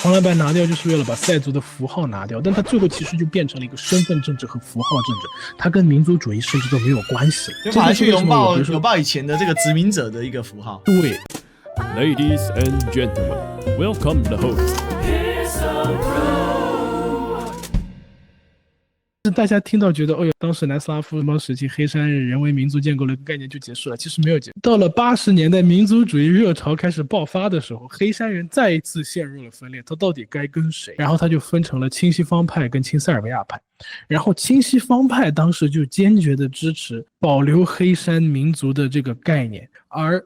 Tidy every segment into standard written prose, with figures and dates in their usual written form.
红蓝白拿掉就是为了把塞族的符号拿掉，但它最后其实就变成了一个身份政治和符号政治，它跟民族主义甚至都没有关系了，就反而去拥抱以前的这个殖民者的一个符号。对。Ladies and gentlemen, welcome the host. 大家听到觉得，当时南斯拉夫联邦时期黑山人为民族建构了一个概念就结束了，其实没有结束。到了80年代民族主义热潮开始爆发的时候，黑山人再一次陷入了分裂，他到底该跟谁？然后他就分成了亲西方派跟亲塞尔维亚派。然后亲西方派当时就坚决的支持保留黑山民族的这个概念，而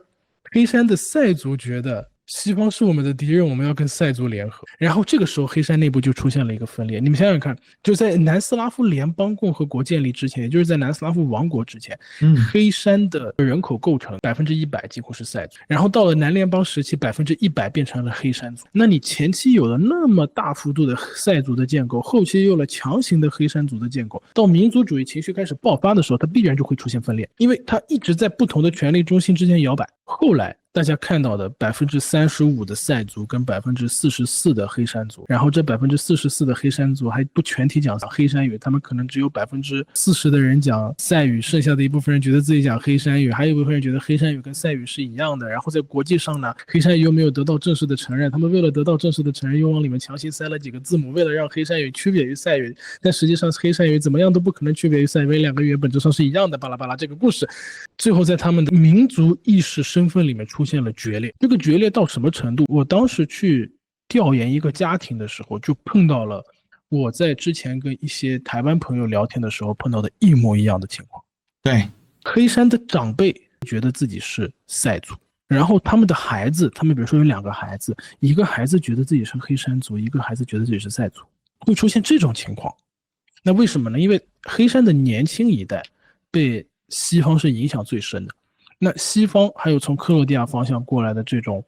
黑山的塞族觉得西方是我们的敌人，我们要跟塞族联合。然后这个时候黑山内部就出现了一个分裂。你们想想看，就在南斯拉夫联邦共和国建立之前，也就是在南斯拉夫王国之前，黑山的人口构成100%几乎是塞族，然后到了南联邦时期100%变成了黑山族。那你前期有了那么大幅度的塞族的建构，后期有了强行的黑山族的建构，到民族主义情绪开始爆发的时候，它必然就会出现分裂，因为它一直在不同的权力中心之间摇摆。后来大家看到的35%的塞族跟44%的黑山族，然后这44%的黑山族还不全体讲黑山语，他们可能只有40%的人讲塞语，剩下的一部分人觉得自己讲黑山语，还有一部分人觉得黑山语跟塞语是一样的。然后在国际上呢，黑山语又没有得到正式的承认，他们为了得到正式的承认，又往里面强行塞了几个字母，为了让黑山语区别于塞语，但实际上黑山语怎么样都不可能区别于塞语，两个语言本质上是一样的，巴拉巴拉这个故事，最后在他们的民族意识身份里面出现了决裂。这个决裂到什么程度？我当时去调研一个家庭的时候，就碰到了我在之前跟一些台湾朋友聊天的时候碰到的一模一样的情况。对，黑山的长辈觉得自己是塞族，然后他们的孩子，他们比如说有2个孩子，一个孩子觉得自己是黑山族，一个孩子觉得自己是塞族，会出现这种情况。那为什么呢？因为黑山的年轻一代被西方是影响最深的，那西方还有从克罗地亚方向过来的这种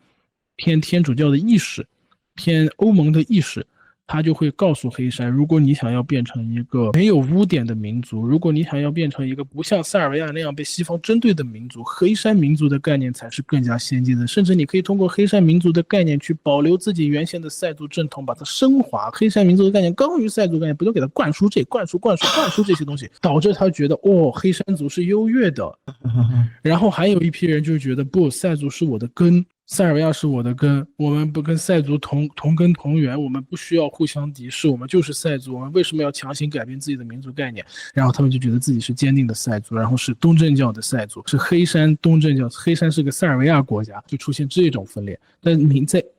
偏天主教的意识，偏欧盟的意识，他就会告诉黑山，如果你想要变成一个没有污点的民族，如果你想要变成一个不像塞尔维亚那样被西方针对的民族，黑山民族的概念才是更加先进的，甚至你可以通过黑山民族的概念去保留自己原先的塞族正统，把它升华。黑山民族的概念高于塞族概念，不用给它灌输这些东西，导致他觉得黑山族是优越的。然后还有一批人就觉得不，塞族是我的根，塞尔维亚是我的根，我们不跟塞族同根同源，我们不需要互相敌视，我们就是塞族，我们为什么要强行改变自己的民族概念？然后他们就觉得自己是坚定的塞族，然后是东正教的塞族，是黑山东正教，黑山是个塞尔维亚国家，就出现这种分裂。但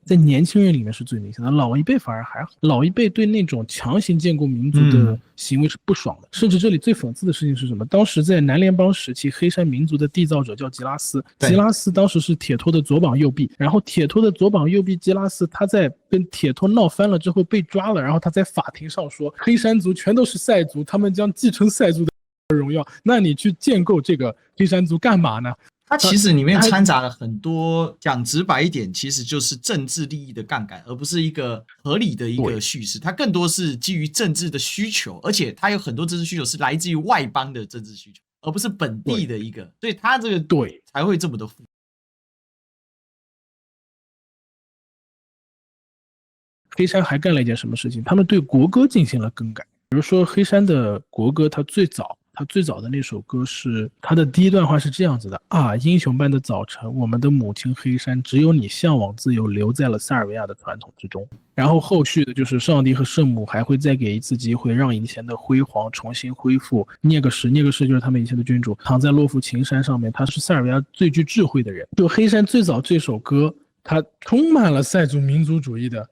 在年轻人里面是最明显的，老一辈反而还好，老一辈对那种强行建构民族的行为是不爽的。甚至这里最讽刺的事情是什么？当时在南联邦时期，黑山民族的缔造者叫吉拉斯，吉拉斯当时是铁托的左膀右臂，然后铁托的左膀右臂吉拉斯他在跟铁托闹翻了之后被抓了，然后他在法庭上说黑山族全都是塞族，他们将继承塞族的荣耀，那你去建构这个黑山族干嘛呢？它其实里面掺杂了很多，讲直白一点，其实就是政治利益的杠杆，而不是一个合理的一个叙事。它更多是基于政治的需求，而且它有很多政治需求是来自于外邦的政治需求，而不是本地的一个，所以它这个才会这么的复杂。黑山还干了一件什么事情？他们对国歌进行了更改。比如说黑山的国歌，它最早的那首歌是它的第一段话是这样子的啊，英雄般的早晨，我们的母亲黑山，只有你向往自由，留在了塞尔维亚的传统之中。然后后续的就是上帝和圣母还会再给一次机会，让以前的辉煌重新恢复。聂格什就是他们以前的君主，躺在洛夫琴山上面，他是塞尔维亚最具智慧的人。就黑山最早这首歌，它充满了塞族民族主义的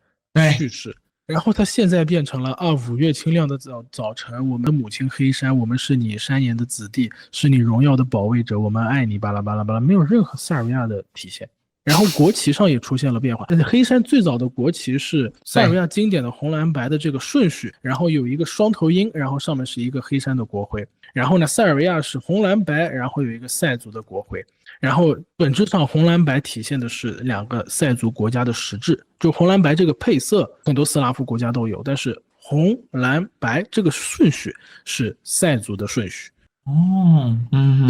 叙事。然后他现在变成了五月清亮的早晨，我们的母亲黑山，我们是你山岩的子弟，是你荣耀的保卫者，我们爱你，巴拉巴拉巴拉，没有任何塞尔维亚的体现。然后国旗上也出现了变化，但是黑山最早的国旗是塞尔维亚经典的红蓝白的这个顺序，然后有一个双头鹰，然后上面是一个黑山的国徽。然后呢，塞尔维亚是红蓝白，然后有一个塞族的国徽。然后本质上红蓝白体现的是2个塞族国家的实质，就红蓝白这个配色很多斯拉夫国家都有，但是红蓝白这个顺序是塞族的顺序。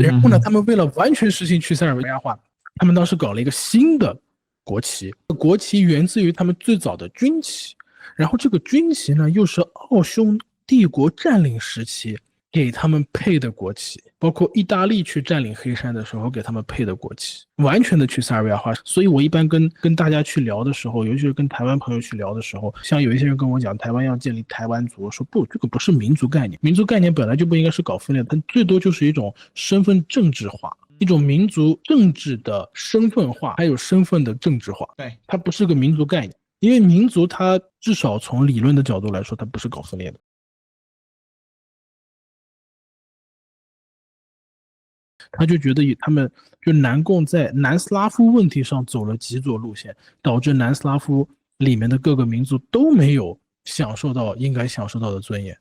然后呢，他们为了完全实行去塞尔维亚化，他们当时搞了一个新的国旗，国旗源自于他们最早的军旗，然后这个军旗呢又是奥匈帝国占领时期给他们配的国旗，包括意大利去占领黑山的时候给他们配的国旗，完全的去塞尔维亚化。所以我一般跟大家去聊的时候，尤其是跟台湾朋友去聊的时候，像有一些人跟我讲台湾要建立台湾族，我说不，这个不是民族概念，民族概念本来就不应该是搞分裂，它最多就是一种身份政治化，一种民族政治的身份化，还有身份的政治化。对，它不是个民族概念，因为民族它至少从理论的角度来说，它不是搞分裂的。他就觉得他们就南共在南斯拉夫问题上走了极左路线，导致南斯拉夫里面的各个民族都没有享受到应该享受到的尊严。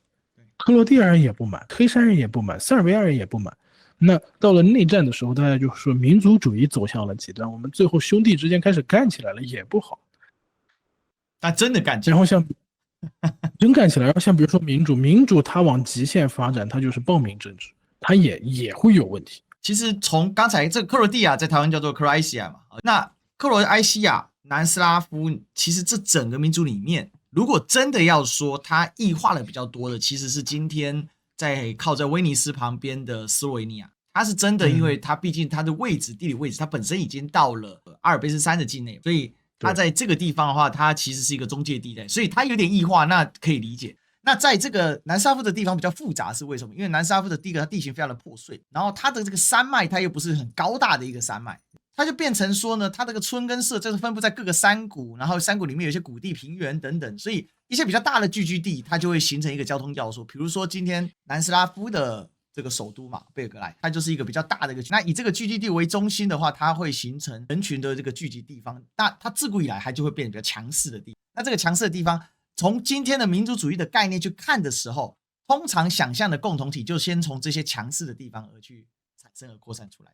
克罗地亚人也不满，黑山人也不满，塞尔维亚人也不满。那到了内战的时候，大家就说民族主义走向了极端，我们最后兄弟之间开始干起来了，也不好。那真的干起来，然后像真干起来，然后像比如说民主它往极限发展，它就是暴民政治，它也会有问题。其实从刚才这个克罗地亚在台湾叫做克罗埃西亚嘛，那克罗埃西亚、南斯拉夫，其实这整个民族里面，如果真的要说它异化的比较多的，其实是今天靠在威尼斯旁边的斯洛维尼亚。它是真的，因为它毕竟它的地理位置，它本身已经到了阿尔卑斯山的境内，所以它在这个地方的话，它其实是一个中介地带，所以它有点异化，那可以理解。那在这个南斯拉夫的地方比较复杂是为什么？因为南斯拉夫的第一个它地形非常的破碎，然后它的这个山脉它又不是很高大的一个山脉，它就变成说呢，它这个村跟社就是分布在各个山谷，然后山谷里面有一些谷地平原等等，所以一些比较大的聚居地它就会形成一个交通要素。比如说今天南斯拉夫的这个首都嘛，贝尔格莱，它就是一个比较大的一个，那以这个聚集地为中心的话，它会形成人群的这个聚集地方，那它自古以来它就会变得比较强势的地方。那这个强势的地方，从今天的民族主义的概念去看的时候，通常想象的共同体就先从这些强势的地方而去产生而扩散出来。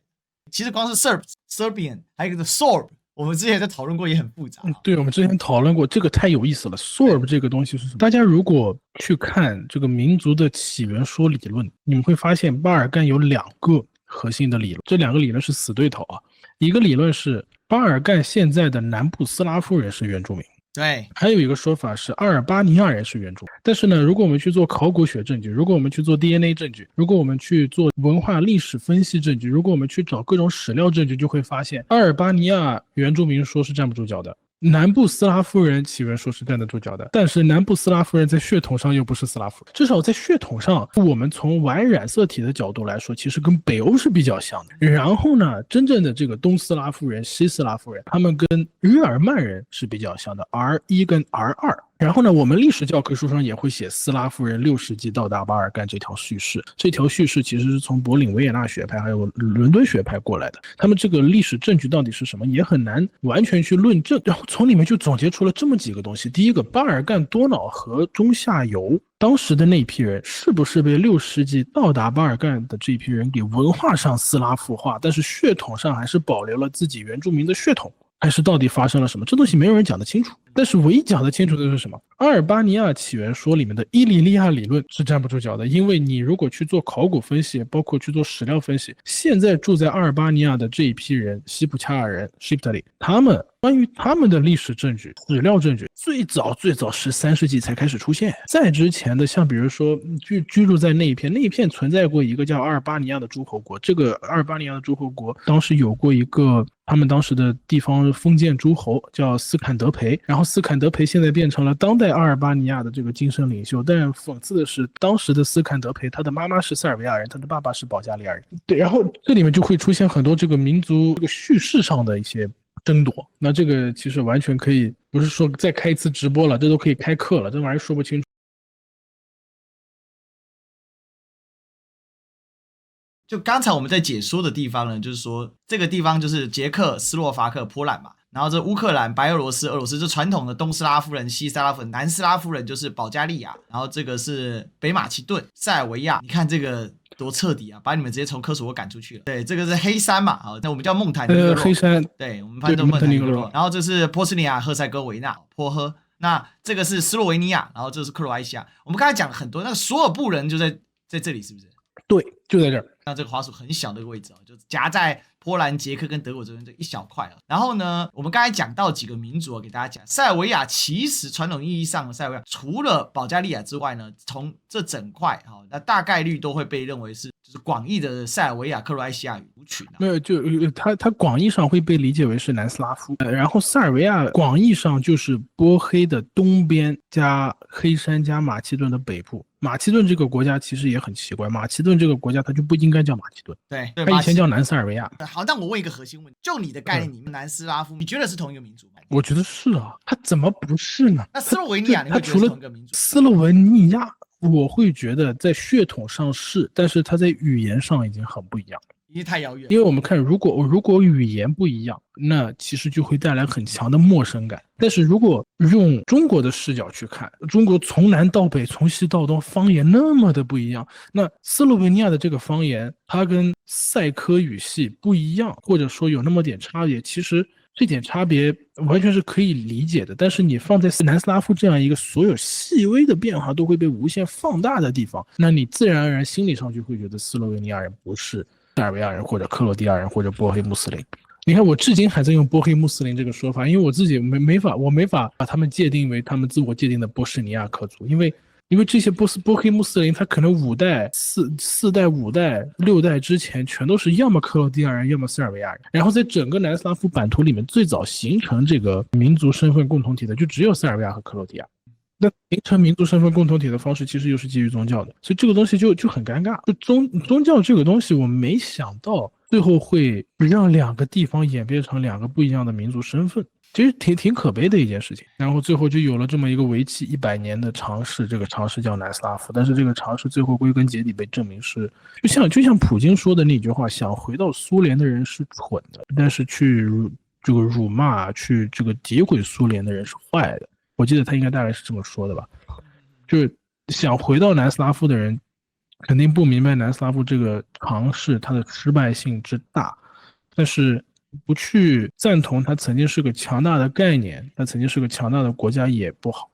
其实光是 Serbian 还有一个 Sorb， 我们之前在讨论过也很复杂。对，我们之前讨论过，这个太有意思了。Sorb 这个东西是什么？大家如果去看这个民族的起源说理论，你们会发现巴尔干有2个核心的理论，这2个理论是死对头啊。一个理论是巴尔干现在的南部斯拉夫人是原住民。对，还有一个说法是阿尔巴尼亚人是原住民。但是呢，如果我们去做考古学证据，如果我们去做 DNA 证据，如果我们去做文化历史分析证据，如果我们去找各种史料证据，就会发现阿尔巴尼亚原住民说是站不住脚的，南部斯拉夫人起源说是站得住脚的，但是南部斯拉夫人在血统上又不是斯拉夫人，至少在血统上，我们从 Y 染色体的角度来说，其实跟北欧是比较像的。然后呢，真正的这个东斯拉夫人、西斯拉夫人，他们跟日耳曼人是比较像的 ，R1 跟 R2。然后呢，我们历史教科书上也会写斯拉夫人6世纪到达巴尔干这条叙事。这条叙事其实是从柏林维也纳学派还有伦敦学派过来的。他们这个历史证据到底是什么，也很难完全去论证。然后从里面就总结出了这么几个东西。第一个，巴尔干多瑙河中下游当时的那批人是不是被6世纪到达巴尔干的这一批人给文化上斯拉夫化，但是血统上还是保留了自己原住民的血统？还是到底发生了什么？这东西没有人讲得清楚。但是唯一讲得清楚的是什么？阿尔巴尼亚起源说里面的伊利利亚理论是站不住脚的，因为你如果去做考古分析，包括去做史料分析，现在住在阿尔巴尼亚的这一批人，西普恰尔人 Shiptali， 他们关于他们的历史证据、史料证据，最早13世纪才开始出现。在之前的，像比如说居住在那一片存在过一个叫阿尔巴尼亚的诸侯国。这个阿尔巴尼亚的诸侯国当时有过一个他们当时的地方封建诸侯叫斯坎德培，然后斯坎德培现在变成了当代阿尔巴尼亚的这个精神领袖。但讽刺的是，当时的斯坎德培他的妈妈是塞尔维亚人，他的爸爸是保加利亚人。对，然后这里面就会出现很多这个民族这个叙事上的一些争夺。那这个其实完全可以，不是说再开一次直播了，这都可以开课了，这玩意儿说不清楚。就刚才我们在解说的地方呢，就是说这个地方就是捷克、斯洛伐克、波兰嘛，然后这乌克兰、白俄罗斯、俄罗斯，这传统的东斯拉夫人、西斯拉夫人，南斯拉夫人就是保加利亚，然后这个是北马其顿、塞尔维亚。你看这个多彻底啊，把你们直接从科索沃赶出去了。对，这个是黑山嘛，好，那我们叫蒙塔尼哥罗，黑山，对，我们翻译成蒙塔尼哥罗。然后这是波斯尼亚、赫塞哥维纳、波赫，那这个是斯洛维尼亚，然后这是克罗埃西亚。我们刚才讲了很多，那个索尔布人就在这里，是不是？对，就在这儿。像这个滑鼠很小的一个位置就夹在波兰、捷克跟德国这边这一小块然后呢，我们刚才讲到几个民族给大家讲，塞尔维亚其实传统意义上的塞尔维亚，除了保加利亚之外呢，从这整块那大概率都会被认为是就是广义的塞尔维亚克罗埃西亚语族群没有，就它广义上会被理解为是南斯拉夫，然后塞尔维亚广义上就是波黑的东边加黑山加马其顿的北部。马其顿这个国家其实也很奇怪，马其顿这个国家它就不应该叫马其顿，对，它以前叫南塞尔维亚。好，但我问一个核心问题，就你的概念里面，南斯拉夫，你觉得是同一个民族吗？我觉得是啊，它怎么不是呢？那斯洛文尼亚你会觉得是同一个民族？斯洛文尼亚，我会觉得在血统上是，但是它在语言上已经很不一样了。因为太遥远，因为我们看，如果语言不一样，那其实就会带来很强的陌生感。但是如果用中国的视角去看，中国从南到北，从西到东，方言那么的不一样，那斯洛文尼亚的这个方言，它跟塞科语系不一样，或者说有那么点差别，其实这点差别完全是可以理解的。但是你放在南斯拉夫这样一个所有细微的变化都会被无限放大的地方，那你自然而然心理上就会觉得斯洛文尼亚人不是塞尔维亚人或者克罗地亚人或者波黑穆斯林。你看我至今还在用波黑穆斯林这个说法，因为我自己没法把他们界定为他们自我界定的波什尼亚克族，因为这些波黑穆斯林他可能4代5代6代之前全都是要么克罗地亚人要么塞尔维亚人，然后在整个南斯拉夫版图里面最早形成这个民族身份共同体的就只有塞尔维亚和克罗地亚。那形成民族身份共同体的方式其实又是基于宗教的，所以这个东西就很尴尬。宗教这个东西我没想到最后会让2个地方演变成2个不一样的民族身份，其实挺可悲的一件事情。然后最后就有了这么一个为期100年的尝试，这个尝试叫南斯拉夫，但是这个尝试最后归根结底被证明是就像普京说的那句话，想回到苏联的人是蠢的，但是去这个辱骂去这个诋毁苏联的人是坏的。我记得他应该大概是这么说的吧，就是想回到南斯拉夫的人肯定不明白南斯拉夫这个尝试它的失败性之大，但是不去赞同它曾经是个强大的概念，它曾经是个强大的国家也不好。